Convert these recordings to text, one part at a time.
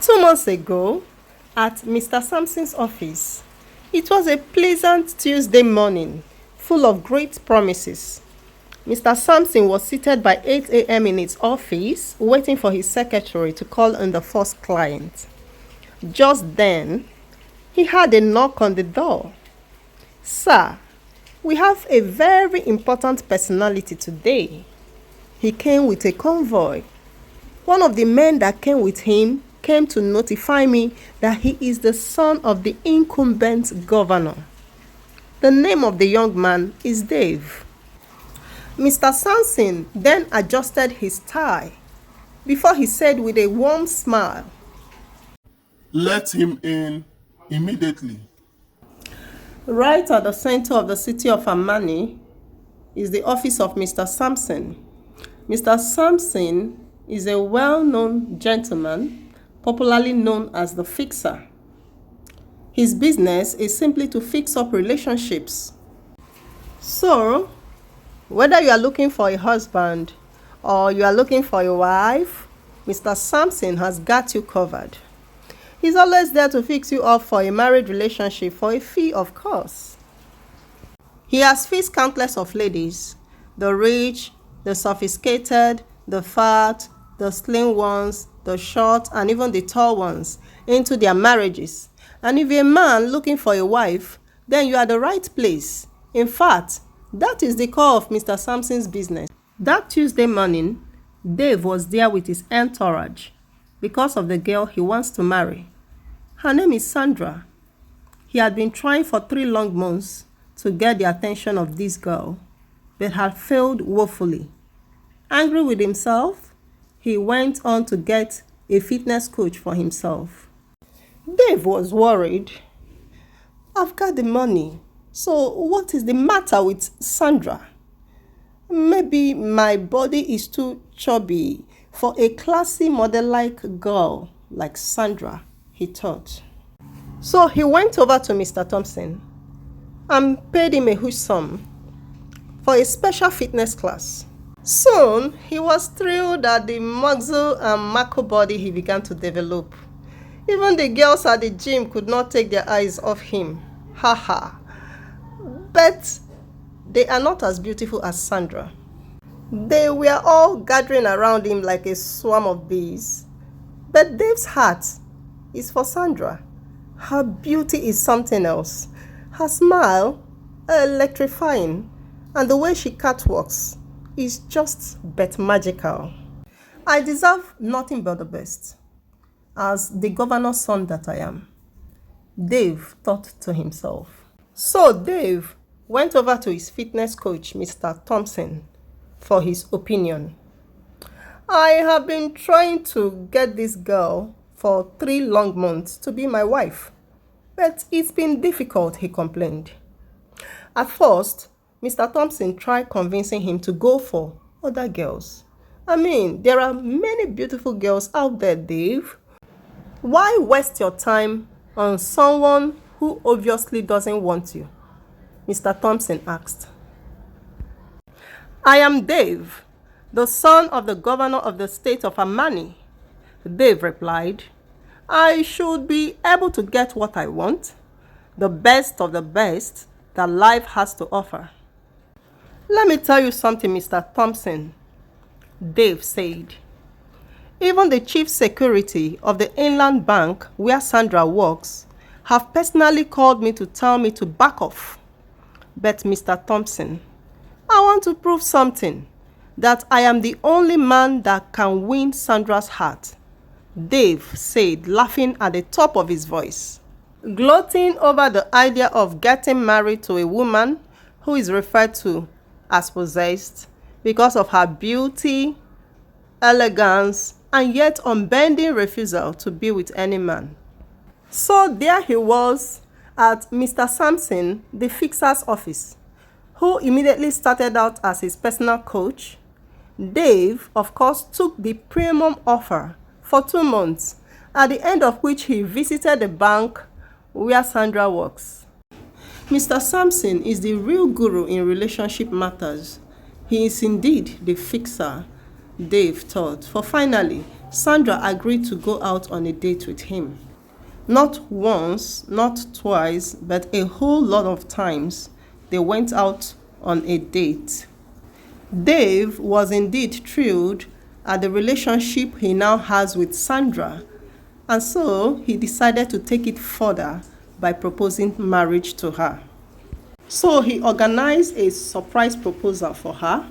2 months ago, at Mr. Sampson's office, it was a pleasant Tuesday morning, full of great promises. Mr. Sampson was seated by 8 a.m. in his office, waiting for his secretary to call on the first client. Just then, he had a knock on the door. "Sir, we have a very important personality today." He came with a convoy. One of the men that came with him came to notify me that he is the son of the incumbent governor. The name of the young man is Dave. Mr. Sampson then adjusted his tie before he said with a warm smile, "Let him in immediately." Right at the center of the city of Amani is the office of Mr. Sampson. Mr. Sampson is a well-known gentleman, popularly known as the fixer. His business is simply to fix up relationships. So, whether you are looking for a husband or you are looking for a wife, Mr. Sampson has got you covered. He's always there to fix you up for a married relationship for a fee, of course. He has fixed countless of ladies, the rich, the sophisticated, the fat, the slim ones, the short, and even the tall ones, into their marriages. And if you're a man looking for a wife, then you are the right place. In fact, that is the core of Mr. Sampson's business. That Tuesday morning, Dave was there with his entourage because of the girl he wants to marry. Her name is Sandra. He had been trying for 3 long months to get the attention of this girl, but had failed woefully. Angry with himself, he went on to get a fitness coach for himself. Dave was worried. "I've got the money, so what is the matter with Sandra? Maybe my body is too chubby for a classy model-like girl like Sandra," he thought. So he went over to Mr. Thompson and paid him a huge sum for a special fitness class. Soon, he was thrilled at the muscle and muscle body he began to develop. Even the girls at the gym could not take their eyes off him. Haha. But they are not as beautiful as Sandra. They were all gathering around him like a swarm of bees. But Dave's heart is for Sandra. Her beauty is something else. Her smile, electrifying, and the way she catwalks is just but magical. I deserve nothing but the best, as the governor's son that I am, Dave thought to himself. So Dave went over to his fitness coach, Mr. Thompson, for his opinion. "I have been trying to get this girl for 3 long months to be my wife, but it's been difficult," he complained. At first, Mr. Thompson tried convincing him to go for other girls. "I mean, there are many beautiful girls out there, Dave. Why waste your time on someone who obviously doesn't want you?" Mr. Thompson asked. "I am Dave, the son of the governor of the state of Amani," Dave replied. "I should be able to get what I want, the best of the best that life has to offer." "Let me tell you something, Mr. Thompson," Dave said. "Even the chief security of the Inland Bank where Sandra works have personally called me to tell me to back off. But Mr. Thompson, I want to prove something, that I am the only man that can win Sandra's heart," Dave said, laughing at the top of his voice, gloating over the idea of getting married to a woman who is referred to as possessed because of her beauty, elegance, and yet unbending refusal to be with any man. So there he was at Mr. Sampson, the fixer's office, who immediately started out as his personal coach. Dave, of course, took the premium offer for 2 months, at the end of which he visited the bank where Sandra works. Mr. Sampson is the real guru in relationship matters. He is indeed the fixer, Dave thought, for finally, Sandra agreed to go out on a date with him. Not once, not twice, but a whole lot of times they went out on a date. Dave was indeed thrilled at the relationship he now has with Sandra, and so he decided to take it further by proposing marriage to her. So he organized a surprise proposal for her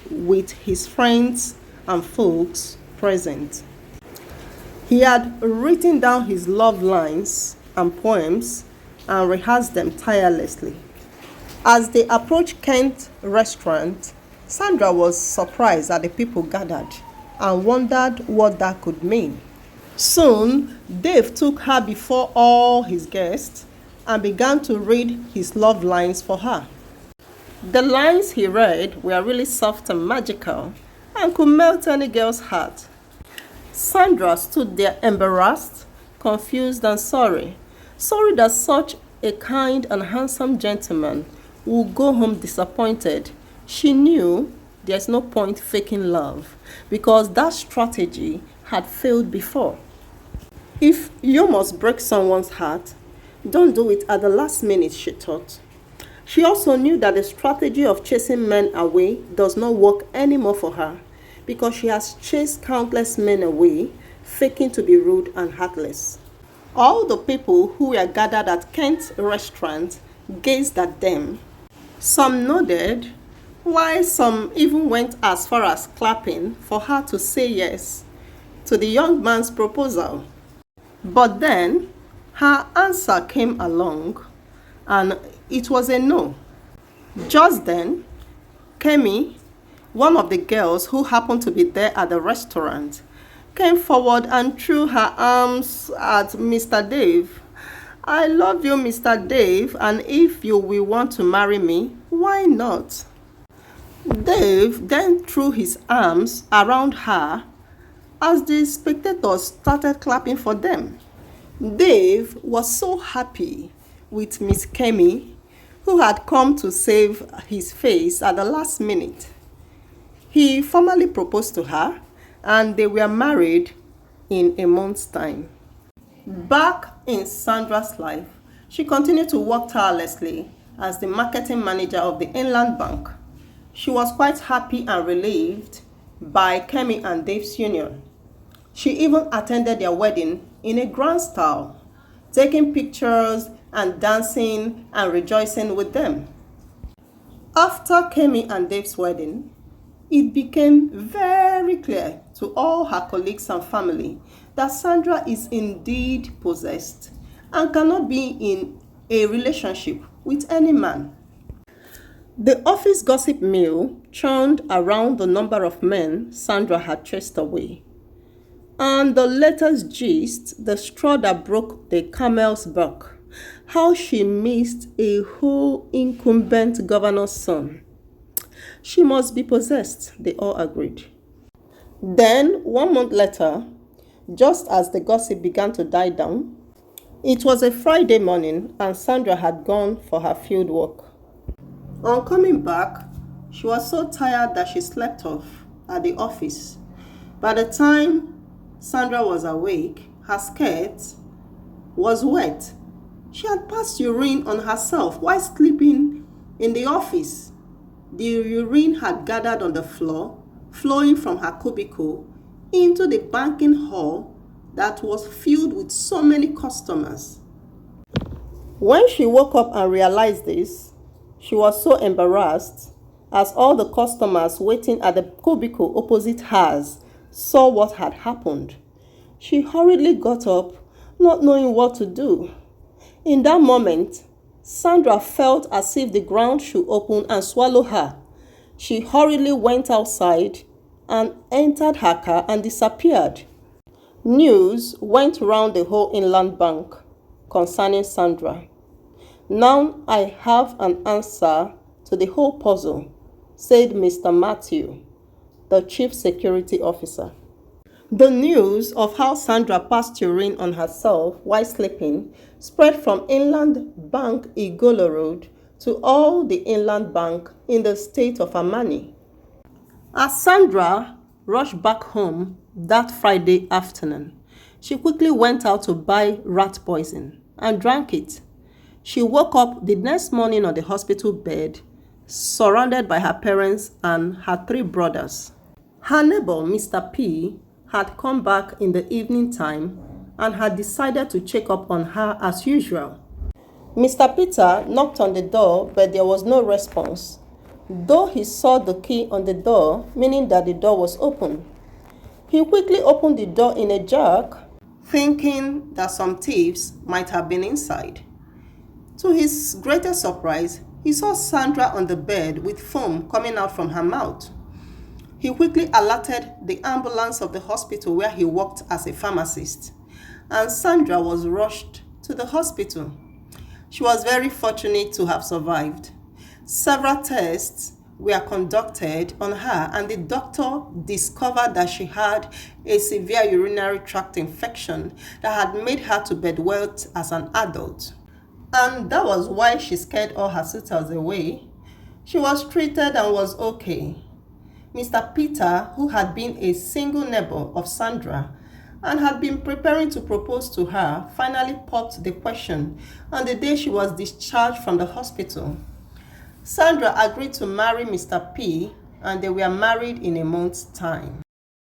with his friends and folks present. He had written down his love lines and poems and rehearsed them tirelessly. As they approached Kent's restaurant, Sandra was surprised at the people gathered and wondered what that could mean. Soon, Dave took her before all his guests and began to read his love lines for her. The lines he read were really soft and magical and could melt any girl's heart. Sandra stood there embarrassed, confused, and sorry. Sorry that such a kind and handsome gentleman would go home disappointed. She knew there's no point faking love because that strategy had failed before. If you must break someone's heart, don't do it at the last minute, she thought. She also knew that the strategy of chasing men away does not work anymore for her because she has chased countless men away, faking to be rude and heartless. All the people who were gathered at Kent's restaurant gazed at them. Some nodded, while some even went as far as clapping for her to say yes to the young man's proposal. But then her answer came along and it was a no. Just then, Kemi, one of the girls who happened to be there at the restaurant, came forward and threw her arms at Mr. Dave. I love you, Mr. Dave, and if you will want to marry me, why not? Dave then threw his arms around her as the spectators started clapping for them. Dave was so happy with Miss Kemi, who had come to save his face at the last minute. He formally proposed to her, and they were married in a month's time. Back in Sandra's life, she continued to work tirelessly as the marketing manager of the Inland Bank. She was quite happy and relieved by Kemi and Dave's union. She even attended their wedding in a grand style, taking pictures and dancing and rejoicing with them. After Kemi and Dave's wedding, it became very clear to all her colleagues and family that Sandra is indeed possessed and cannot be in a relationship with any man. The office gossip mill churned around the number of men Sandra had chased away. And the latest gist, the straw that broke the camel's back, how she missed a whole incumbent governor's son. She must be possessed, they all agreed. Then, 1 month later, just as the gossip began to die down, it was a Friday morning and Sandra had gone for her field work. On coming back, she was so tired that she slept off at the office. By the time Sandra was awake, her skirt was wet. She had passed urine on herself while sleeping in the office. The urine had gathered on the floor, flowing from her cubicle into the banking hall that was filled with so many customers. When she woke up and realized this, she was so embarrassed as all the customers waiting at the cubicle opposite hers saw what had happened. She hurriedly got up, not knowing what to do. In that moment, Sandra felt as if the ground should open and swallow her. She hurriedly went outside and entered her car and disappeared. News went round the whole Inland Bank concerning Sandra. Now I have an answer to the whole puzzle, said Mr. Matthew, the chief security officer. The news of how Sandra passed urine on herself while sleeping spread from Inland Bank Igolo Road to all the Inland Bank in the state of Amani. As Sandra rushed back home that Friday afternoon. She quickly went out to buy rat poison and drank it. She woke up the next morning on the hospital bed, surrounded by her parents and her 3 brothers. Her neighbor, Mr. P, had come back in the evening time and had decided to check up on her as usual. Mr. Peter knocked on the door, but there was no response, though he saw the key on the door, meaning that the door was open. He quickly opened the door in a jerk, thinking that some thieves might have been inside. To his greatest surprise, he saw Sandra on the bed with foam coming out from her mouth. He quickly alerted the ambulance of the hospital where he worked as a pharmacist, and Sandra was rushed to the hospital. She was very fortunate to have survived. Several tests were conducted on her, and the doctor discovered that she had a severe urinary tract infection that had made her to bedwet as an adult. And that was why she scared all her suitors away. She was treated and was okay. Mr. Peter, who had been a single neighbor of Sandra and had been preparing to propose to her, finally popped the question on the day she was discharged from the hospital. Sandra agreed to marry Mr. P, and they were married in a month's time.